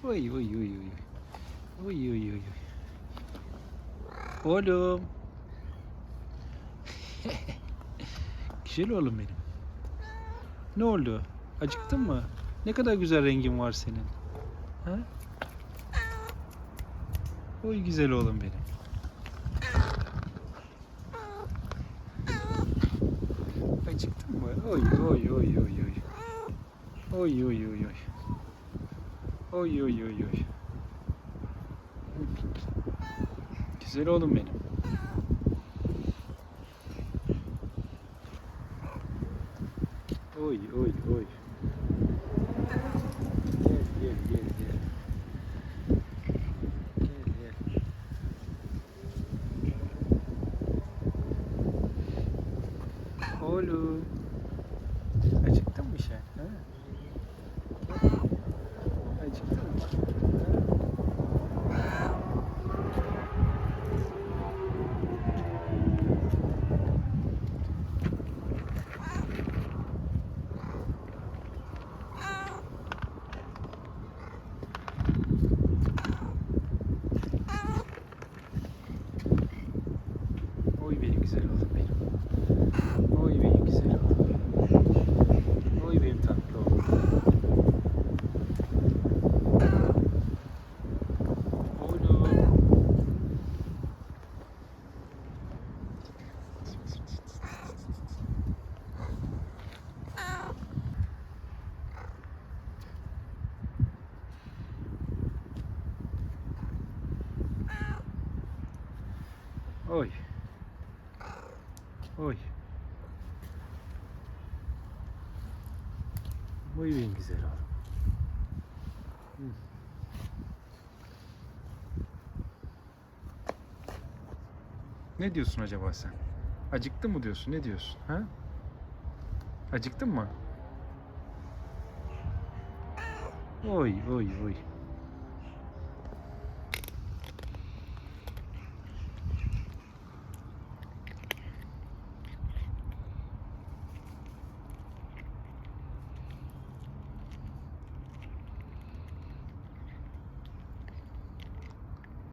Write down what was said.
Oy oy oy oy. Oy oy oy oy. Oğlum. Güzel oğlum benim. Ne oldu? Acıktın mı? Ne kadar güzel rengin var senin. Ha? Oy güzel oğlum benim. Acıktın mı? Oy oy oy oy oy. Oy oy oy oy. Oy oy oy oy. Güzel oğlum benim. Oy oy oy. Gel gel gel gel. Gel gel. Oğlum. Acıktın mı sen? Ha? Acıktın mı? Oy benim güzel oğlum benim. Oy benim güzel oğlum. Oy benim tatlı oğlum. Oğlum. Oy. Oy. Oy benim güzel oğlum. Hı. Ne diyorsun acaba sen? Acıktın mı diyorsun? Ne diyorsun? Ha? Acıktın mı? Oy oy oy.